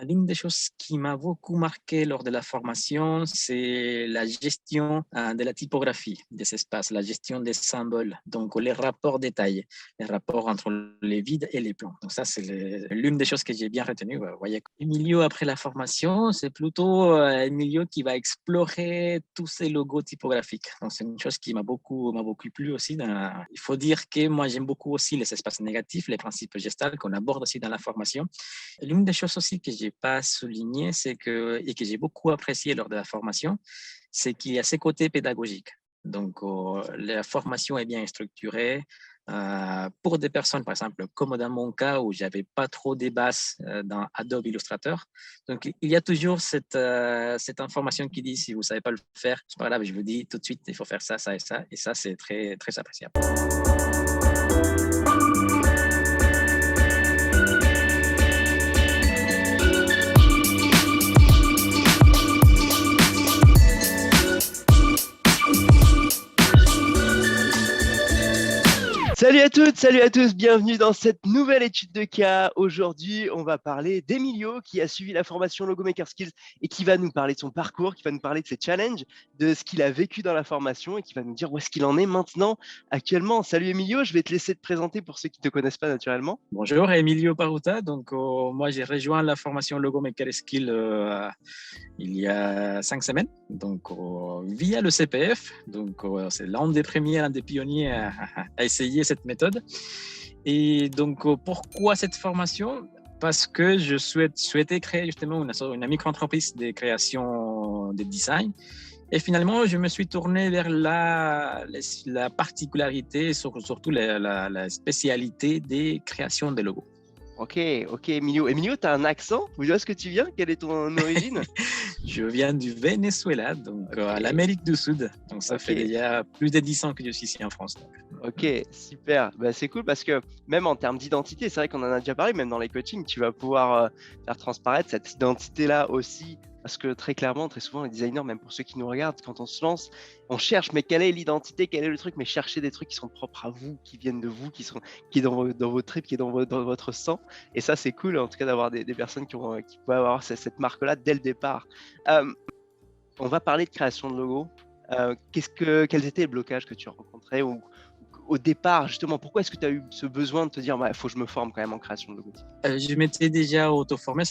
L'une des choses qui m'a beaucoup marqué lors de la formation, c'est la gestion de la typographie des espaces, la gestion des symboles, donc les rapports détaillés, les rapports entre les vides et les plans. Donc ça, c'est l'une des choses que j'ai bien retenues. Vous voyez, Emilio, après la formation, c'est plutôt Emilio qui va explorer tous ces logos typographiques. Donc c'est une chose qui m'a beaucoup plu aussi. Il faut dire que moi, j'aime beaucoup aussi les espaces négatifs, les principes gestalt qu'on aborde aussi dans la formation. L'une des choses aussi que je n'ai pas souligné, et que j'ai beaucoup apprécié lors de la formation, c'est qu'il y a ces côtés pédagogiques. Donc, la formation est bien structurée. Pour des personnes, par exemple, comme dans mon cas où j'avais pas trop des bases dans Adobe Illustrator. Donc, il y a toujours cette information qui dit, si vous savez pas le faire, c'est pas grave, je vous dis tout de suite, il faut faire ça, ça et ça. Et ça, c'est très, très appréciable. Salut à toutes, salut à tous, bienvenue dans cette nouvelle étude de cas. Aujourd'hui, on va parler d'Emilio qui a suivi la formation Logo Maker Skills et qui va nous parler de son parcours, qui va nous parler de ses challenges, de ce qu'il a vécu dans la formation et qui va nous dire où est-ce qu'il en est maintenant, actuellement. Salut Emilio, je vais te laisser te présenter pour ceux qui ne te connaissent pas naturellement. Bonjour, Emilio Paruta. Donc, moi, j'ai rejoint la formation Logo Maker Skill il y a 5 semaines, donc via le CPF. Donc, c'est l'un des premiers, l'un des pionniers à essayer cette méthode. Et donc, pourquoi cette formation? Parce que je souhaitais créer justement une micro-entreprise de création de design. Et finalement, je me suis tourné vers la particularité, surtout la spécialité des créations de logos. Ok, Emilio. Emilio, tu as un accent? Où est-ce que tu viens? Quelle est ton origine? Je viens du Venezuela, donc à l'Amérique du Sud. Donc ça fait déjà plus de 10 ans que je suis ici en France. Ok, super. Bah, c'est cool parce que même en termes d'identité, c'est vrai qu'on en a déjà parlé, même dans les coachings, tu vas pouvoir faire transparaître cette identité-là aussi. Parce que très clairement, très souvent, les designers, même pour ceux qui nous regardent, quand on se lance, on cherche, mais quelle est l'identité, quel est le truc, mais chercher des trucs qui sont propres à vous, qui viennent de vous, qui est dans vos tripes, qui est dans votre sang. Et ça, c'est cool, en tout cas, d'avoir des personnes qui peuvent avoir cette marque-là dès le départ. On va parler de création de logo. Quels étaient les blocages que tu as rencontrés au départ, justement, pourquoi est-ce que tu as eu ce besoin de te dire il faut que je me forme quand même en création de logotype? Je m'étais déjà auto-formé,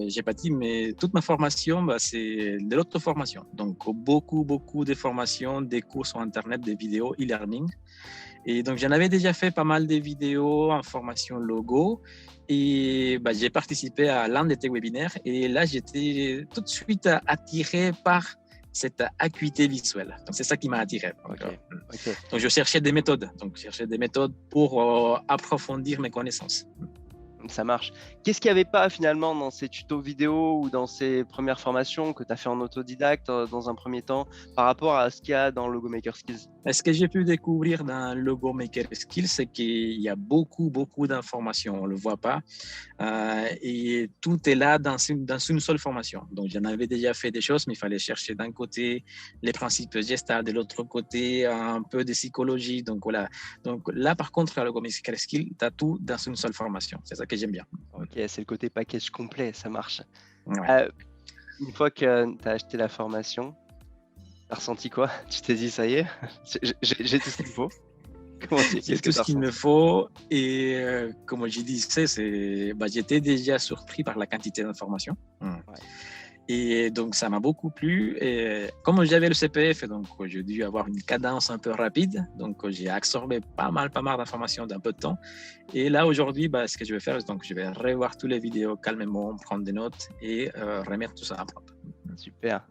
j'ai pas dit, mais toute ma formation, c'est de l'auto-formation. Donc, beaucoup de formations, des cours sur Internet, des vidéos, e-learning. Et donc, j'en avais déjà fait pas mal de vidéos en formation logo. Et j'ai participé à l'un de tes webinaires. Et là, j'étais tout de suite attiré par cette acuité visuelle. Donc, c'est ça qui m'a attiré. Donc, je cherchais des méthodes. Pour approfondir mes connaissances. Ça marche. Qu'est-ce qu'il n'y avait pas finalement dans ces tutos vidéo ou dans ces premières formations que tu as fait en autodidacte dans un premier temps par rapport à ce qu'il y a dans Logo Maker Skills? Ce que j'ai pu découvrir dans Logo Maker Skills, c'est qu'il y a beaucoup d'informations. On ne le voit pas. Et tout est là dans une seule formation. Donc, j'en avais déjà fait des choses, mais il fallait chercher d'un côté les principes gestalt, de l'autre côté un peu de psychologie. Donc, voilà. Donc, là, par contre, à Logo Maker Skills, tu as tout dans une seule formation. C'est ça que j'aime bien. Ok, c'est le côté package complet, ça marche. Ouais. Une fois que tu as acheté la formation, tu as ressenti quoi? Tu t'es dit, ça y est, j'ai tout ce qu'il me faut? J'ai tout ce qu'il me faut. Et comme je disais, j'étais déjà surpris par la quantité d'informations. Ouais. Et donc, ça m'a beaucoup plu. Et comme j'avais le CPF, donc j'ai dû avoir une cadence un peu rapide. Donc, j'ai absorbé pas mal d'informations d'un peu de temps. Et là, aujourd'hui, ce que je vais faire, donc, je vais revoir toutes les vidéos calmement, prendre des notes et remettre tout ça à propre. Super.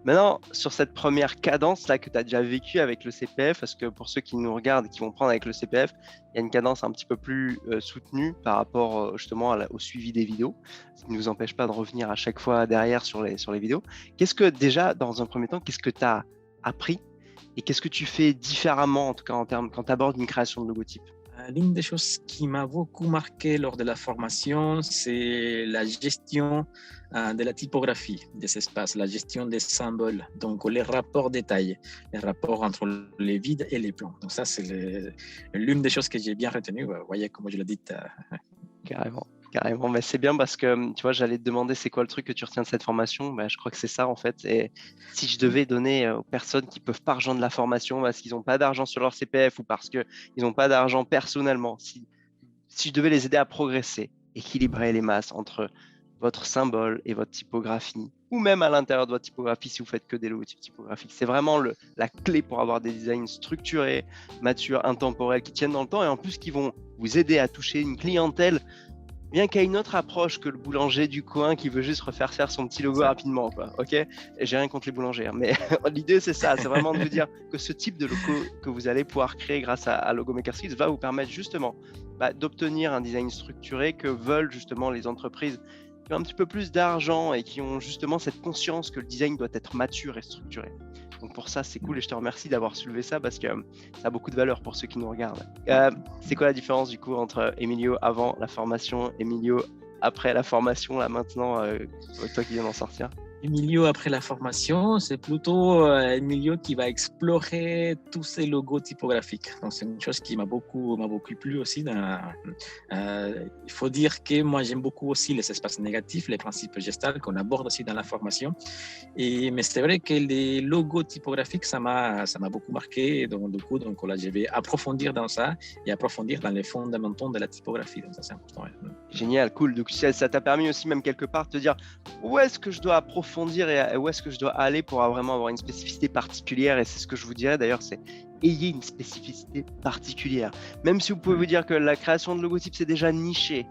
Maintenant, sur cette première cadence-là que tu as déjà vécue avec le CPF, parce que pour ceux qui nous regardent et qui vont prendre avec le CPF, il y a une cadence un petit peu plus soutenue par rapport justement au suivi des vidéos. Ça ne nous empêche pas de revenir à chaque fois derrière sur les vidéos. Qu'est-ce que déjà, dans un premier temps, qu'est-ce que tu as appris et qu'est-ce que tu fais différemment, en tout cas en termes, quand tu abordes une création de logotype? L'une des choses qui m'a beaucoup marqué lors de la formation, c'est la gestion de la typographie des espaces, la gestion des symboles, donc les rapports détaillés, les rapports entre les vides et les plans. Donc ça, c'est l'une des choses que j'ai bien retenues. Vous voyez, comme je l'ai dit. Carrément. Carrément, mais c'est bien parce que tu vois, j'allais te demander c'est quoi le truc que tu retiens de cette formation. Bah, je crois que c'est ça en fait. Et si je devais donner aux personnes qui peuvent pas rejoindre la formation parce qu'ils n'ont pas d'argent sur leur CPF ou parce qu'ils n'ont pas d'argent personnellement, si je devais les aider à progresser, équilibrer les masses entre votre symbole et votre typographie, ou même à l'intérieur de votre typographie si vous faites que des logotypes typographiques, c'est vraiment la clé pour avoir des designs structurés, matures, intemporels, qui tiennent dans le temps et en plus qui vont vous aider à toucher une clientèle bien qu'il y ait une autre approche que le boulanger du coin qui veut juste refaire faire son petit logo rapidement, quoi. Ok, et j'ai rien contre les boulangers, hein, mais l'idée c'est ça, c'est vraiment de vous dire que ce type de logo que vous allez pouvoir créer grâce à Logo Maker Skills va vous permettre justement d'obtenir un design structuré que veulent justement les entreprises qui ont un petit peu plus d'argent et qui ont justement cette conscience que le design doit être mature et structuré. Donc pour ça, c'est cool et je te remercie d'avoir soulevé ça parce que ça a beaucoup de valeur pour ceux qui nous regardent. C'est quoi la différence du coup entre Emilio avant la formation, Emilio après la formation, là maintenant, toi qui viens d'en sortir? Emilio, après la formation, c'est plutôt Emilio qui va explorer tous ces logos typographiques. Donc, c'est une chose qui m'a beaucoup plu aussi. Il faut dire que moi, j'aime beaucoup aussi les espaces négatifs, les principes gestalt qu'on aborde aussi dans la formation. Mais c'est vrai que les logos typographiques, ça m'a beaucoup marqué. Donc, du coup, là, je vais approfondir dans ça et approfondir dans les fondamentaux de la typographie. Donc, ça, c'est important. Ouais. Génial, cool. Donc, ça t'a permis aussi, même quelque part, de te dire où est-ce que je dois approfondir et où est-ce que je dois aller pour vraiment avoir une spécificité particulière. Et c'est ce que je vous dirais d'ailleurs, c'est ayez une spécificité particulière. Même si vous pouvez vous dire que la création de logotypes, c'est déjà niché.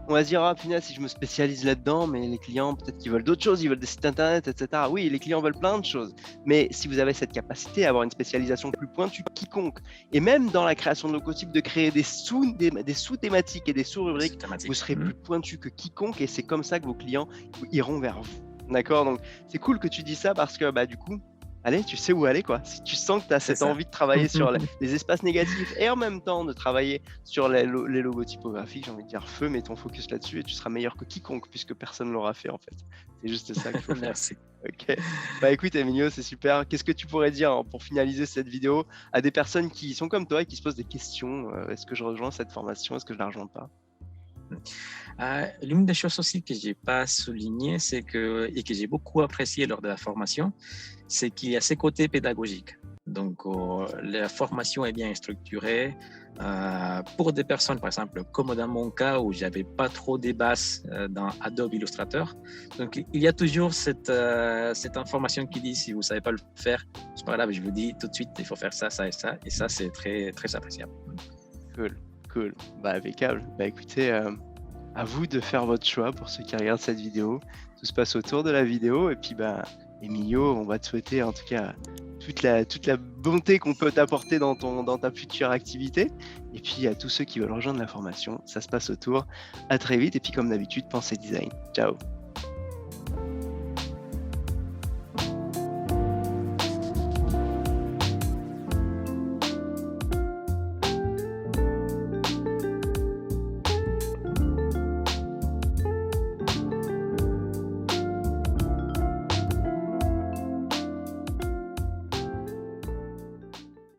On va se dire, ah punaise, si je me spécialise là-dedans, mais les clients, peut-être qu'ils veulent d'autres choses, ils veulent des sites internet, etc. Oui, les clients veulent plein de choses. Mais si vous avez cette capacité à avoir une spécialisation plus pointue, quiconque, et même dans la création de logotypes, de créer des sous-thématiques et des sous-rubriques, vous serez plus pointu que quiconque et c'est comme ça que vos clients iront vers vous. D'accord? Donc, c'est cool que tu dis ça parce que du coup, allez, tu sais où aller, quoi. Si tu sens que tu as cette envie de travailler sur les espaces négatifs et en même temps de travailler sur les logos typographiques, j'ai envie de dire feu, mets ton focus là-dessus et tu seras meilleur que quiconque puisque personne ne l'aura fait en fait. C'est juste ça qu'il faut faire. Merci. Ok. Écoute, Emilio, c'est super. Qu'est-ce que tu pourrais dire pour finaliser cette vidéo à des personnes qui sont comme toi et qui se posent des questions? Est-ce que je rejoins cette formation? Est-ce que je ne la rejoins pas? L'une des choses aussi que je n'ai pas souligné et que j'ai beaucoup apprécié lors de la formation, c'est qu'il y a ce côté pédagogique. Donc, la formation est bien structurée. Pour des personnes, par exemple, comme dans mon cas où je n'avais pas trop des bases dans Adobe Illustrator. Donc, il y a toujours cette information qui dit si vous ne savez pas le faire, c'est pas grave, je vous dis tout de suite, il faut faire ça, ça et ça. Et ça, c'est très, très appréciable. Cool. Impeccable. Écoutez, à vous de faire votre choix pour ceux qui regardent cette vidéo. Tout se passe autour de la vidéo. Et puis, Emilio, on va te souhaiter en tout cas toute la bonté qu'on peut t'apporter dans ta future activité. Et puis, à tous ceux qui veulent rejoindre la formation, ça se passe autour. À très vite. Et puis, comme d'habitude, pensez design. Ciao.